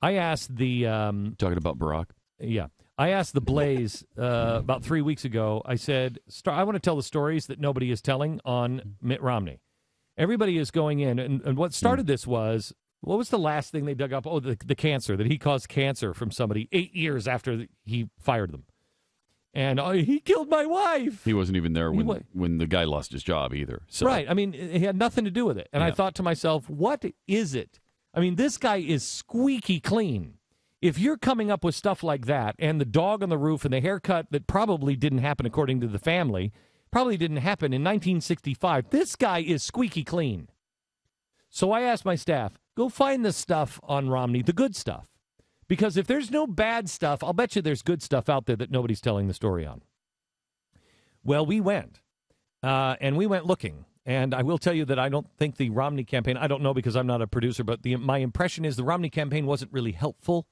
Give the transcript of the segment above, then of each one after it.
I asked the Talking about Barack. Yeah. I asked the Blaze about 3 weeks ago. I said, I want to tell the stories that nobody is telling on Mitt Romney. Everybody is going in. And what started this was, what was the last thing they dug up? Oh, the cancer, that he caused cancer from somebody 8 years after he fired them. And he killed my wife. He wasn't even there when the guy lost his job either. So. Right. I mean, he had nothing to do with it. And I thought to myself, what is it? I mean, this guy is squeaky clean. If you're coming up with stuff like that, and the dog on the roof and the haircut that probably didn't happen according to the family, probably didn't happen in 1965, this guy is squeaky clean. So I asked my staff, go find the stuff on Romney, the good stuff. Because if there's no bad stuff, I'll bet you there's good stuff out there that nobody's telling the story on. Well, we went, and we went looking. And I will tell you that I don't think the Romney campaign, I don't know because I'm not a producer, but my impression is the Romney campaign wasn't really helpful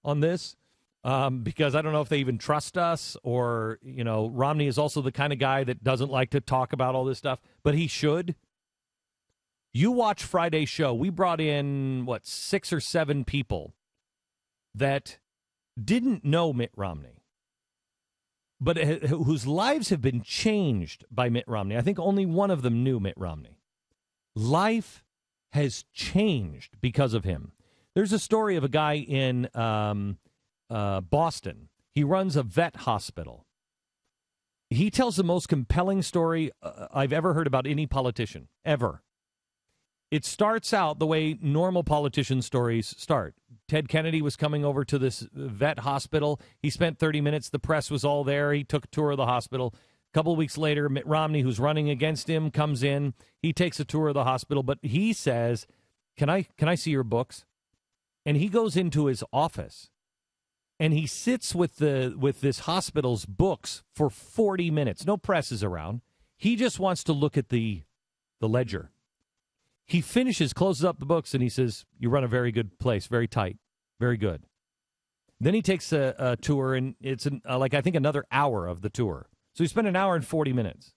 on this, because I don't know if they even trust us, or, Romney is also the kind of guy that doesn't like to talk about all this stuff, but he should. You watch Friday's show. We brought in, 6 or 7 people that didn't know Mitt Romney, but whose lives have been changed by Mitt Romney. I think only one of them knew Mitt Romney. Life has changed because of him. There's a story of a guy in Boston. He runs a vet hospital. He tells the most compelling story I've ever heard about any politician, ever. It starts out the way normal politician stories start. Ted Kennedy was coming over to this vet hospital. He spent 30 minutes. The press was all there. He took a tour of the hospital. A couple of weeks later, Mitt Romney, who's running against him, comes in. He takes a tour of the hospital, but he says, can I see your books? And he goes into his office, and he sits with this hospital's books for 40 minutes. No press is around. He just wants to look at the ledger. He finishes, closes up the books, and he says, you run a very good place, very tight, very good. Then he takes a tour, and it's I think another hour of the tour. So he spent an hour and 40 minutes.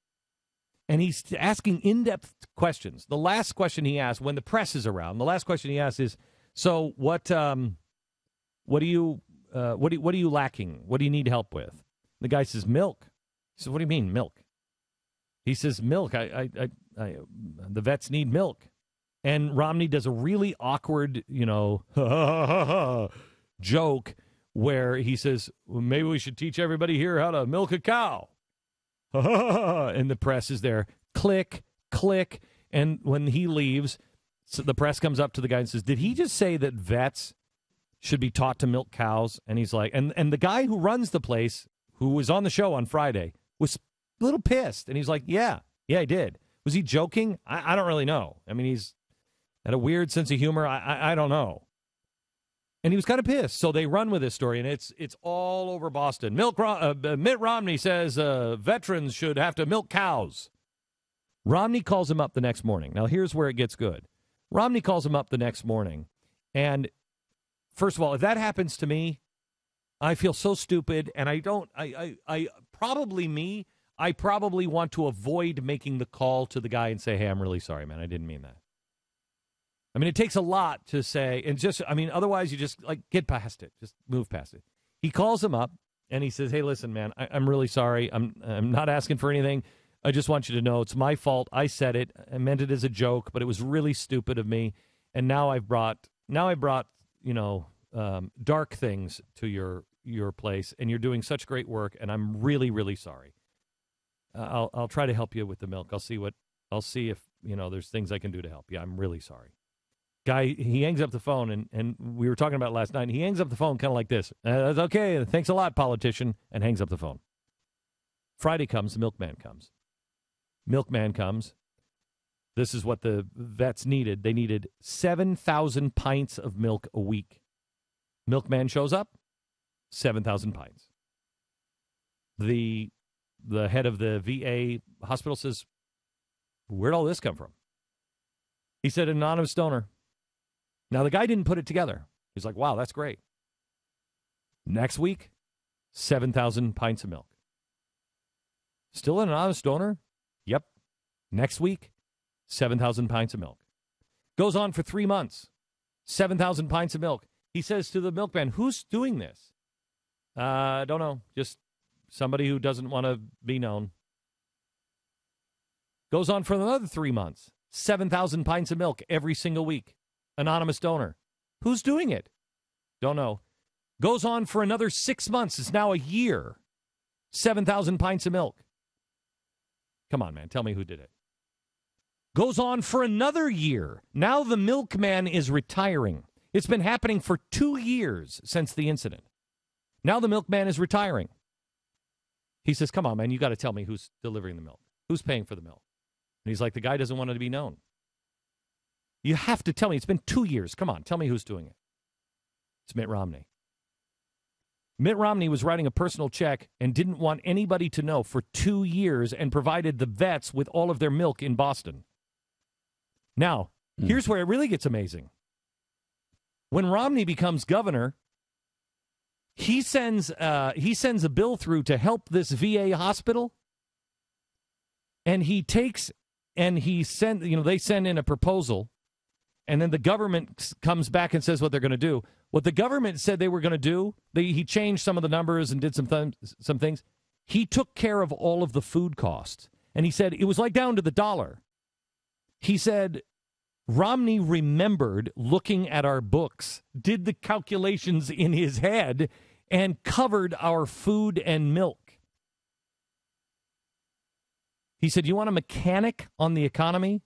And he's asking in-depth questions. The last question he asked, when the press is around, the last question he asks is, so what are you lacking? What do you need help with? The guy says, milk. He says, what do you mean, milk? He says, milk. I the vets need milk. And Romney does a really awkward, joke where he says, well, maybe we should teach everybody here how to milk a cow. And the press is there. Click, click. And when he leaves, so the press comes up to the guy and says, did he just say that vets should be taught to milk cows? And he's like, and the guy who runs the place, who was on the show on Friday, was a little pissed. And he's like, yeah, he did. Was he joking? I don't really know. I mean, he's had a weird sense of humor. I don't know. And he was kind of pissed. So they run with this story, and it's all over Boston. Mitt Romney says veterans should have to milk cows. Romney calls him up the next morning. Now, here's where it gets good. Romney calls him up the next morning. And first of all, if that happens to me, I feel so stupid. And I probably want to avoid making the call to the guy and say, hey, I'm really sorry, man. I didn't mean that. I mean, it takes a lot to say, and otherwise you just get past it, just move past it. He calls him up and he says, hey, listen, man, I'm really sorry. I'm not asking for anything. I just want you to know it's my fault. I said it. I meant it as a joke, but it was really stupid of me. And now I brought, dark things to your place, and you're doing such great work, and I'm really, really sorry. I'll try to help you with the milk. I'll see if, there's things I can do to help. Yeah, I'm really sorry. Guy, he hangs up the phone, and we were talking about it last night. He hangs up the phone kind of like this. That's okay. Thanks a lot, politician, and hangs up the phone. Friday comes, the milkman comes. Milkman comes. This is what the vets needed. They needed 7,000 pints of milk a week. Milkman shows up, 7,000 pints. The head of the VA hospital says, where'd all this come from? He said, an anonymous donor. Now, the guy didn't put it together. He's like, wow, that's great. Next week, 7,000 pints of milk. Still an anonymous donor? Yep. Next week, 7,000 pints of milk. Goes on for 3 months. 7,000 pints of milk. He says to the milkman, who's doing this? Don't know. Just somebody who doesn't want to be known. Goes on for another 3 months. 7,000 pints of milk every single week. Anonymous donor. Who's doing it? Don't know. Goes on for another 6 months. It's now a year. 7,000 pints of milk. Come on, man. Tell me who did it. Goes on for another year. Now the milkman is retiring. It's been happening for 2 years since the incident. Now the milkman is retiring. He says, come on, man, you got to tell me who's delivering the milk. Who's paying for the milk? And he's like, the guy doesn't want it to be known. You have to tell me. It's been 2 years. Come on, tell me who's doing it. It's Mitt Romney. Mitt Romney was writing a personal check and didn't want anybody to know for 2 years and provided the vets with all of their milk in Boston. Now, here's where it really gets amazing. When Romney becomes governor, he sends a bill through to help this VA hospital, and he they send in a proposal, and then the government comes back and says what they're going to do. What the government said they were going to do, he changed some of the numbers and did some things. He took care of all of the food costs, and he said it was like down to the dollar. He said Romney remembered looking at our books, did the calculations in his head, and covered our food and milk. He said, you want a mechanic on the economy?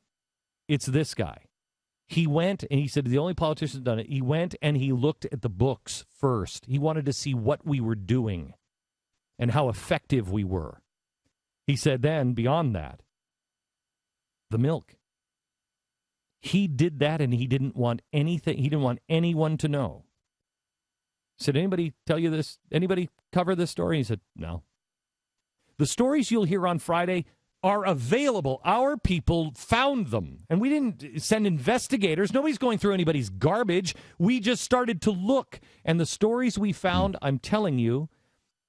It's this guy. He went, and he said, the only politician done it, he went and he looked at the books first. He wanted to see what we were doing and how effective we were. He said then, beyond that, the milk. He did that, and he didn't want anything. He didn't want anyone to know. Said, anybody tell you this? Anybody cover this story? He said, no. The stories you'll hear on Friday are available. Our people found them, and we didn't send investigators. Nobody's going through anybody's garbage. We just started to look, and the stories we found, I'm telling you,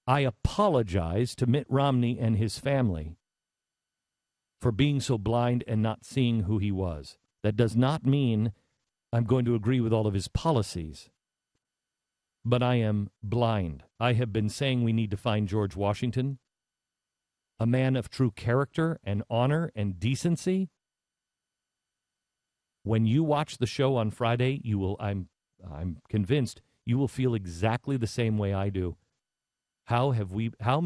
I apologize to Mitt Romney and his family for being so blind and not seeing who he was. That does not mean I'm going to agree with all of his policies. But I am blind. I have been saying we need to find George Washington, a man of true character and honor and decency. When you watch the show on Friday, you will, I'm convinced, you will feel exactly the same way I do. How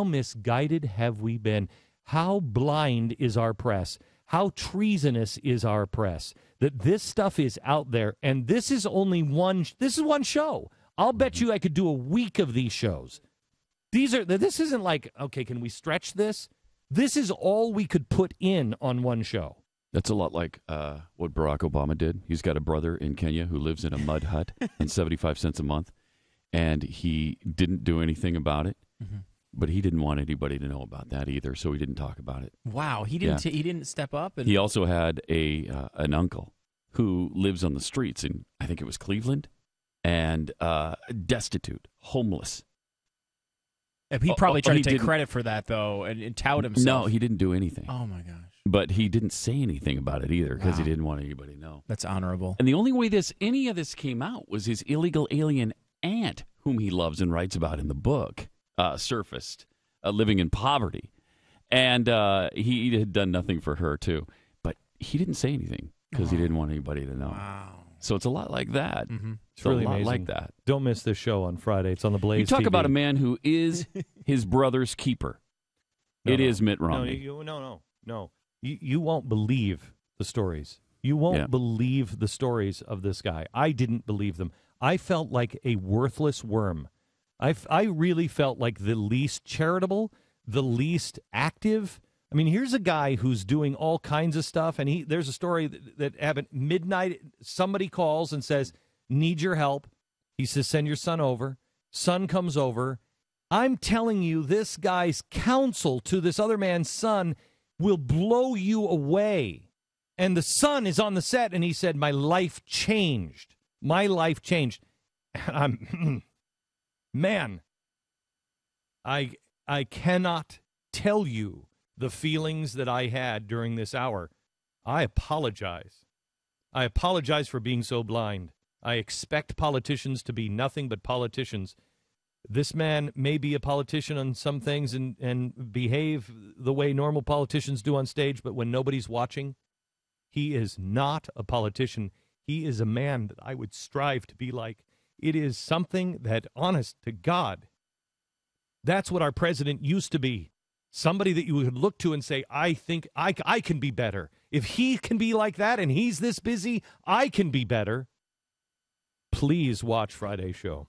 misguided have we been? How blind is our press? How treasonous is our press? That this stuff is out there, and this is only one show. I'll bet you I could do a week of these shows. This isn't like, okay, can we stretch this? This is all we could put in on one show. That's a lot like what Barack Obama did. He's got a brother in Kenya who lives in a mud hut on 75 cents a month, and he didn't do anything about it. Mm-hmm. But he didn't want anybody to know about that either, so he didn't talk about it. Wow, he didn't. He didn't step up. And he also had an uncle who lives on the streets in, I think it was Cleveland, and destitute, homeless. He probably tried to take credit for that, though, and tout himself. No, he didn't do anything. Oh, my gosh. But he didn't say anything about it either because he didn't want anybody to know. That's honorable. And the only way any of this came out was his illegal alien aunt, whom he loves and writes about in the book, surfaced, living in poverty. And he had done nothing for her, too. But he didn't say anything because he didn't want anybody to know. Wow. So it's a lot like that. Mm-hmm. It's really a lot amazing. like that. Don't miss this show on Friday. It's on the Blaze You talk TV. about a man who is his brother's keeper. It is Mitt Romney. No. You won't believe the stories. You won't believe the stories of this guy. I didn't believe them. I felt like a worthless worm. I really felt like the least charitable, the least active. I mean, here's a guy who's doing all kinds of stuff, and there's a story that happened midnight. Somebody calls and says, need your help. He says, send your son over. Son comes over. I'm telling you, this guy's counsel to this other man's son will blow you away. And the son is on the set, and he said, my life changed. My life changed. And man, I cannot tell you the feelings that I had during this hour. I apologize. I apologize for being so blind. I expect politicians to be nothing but politicians. This man may be a politician on some things and behave the way normal politicians do on stage, but when nobody's watching, he is not a politician. He is a man that I would strive to be like. It is something that, honest to God, that's what our president used to be. Somebody that you would look to and say, I think I can be better. If he can be like that and he's this busy, I can be better. Please watch Friday's show.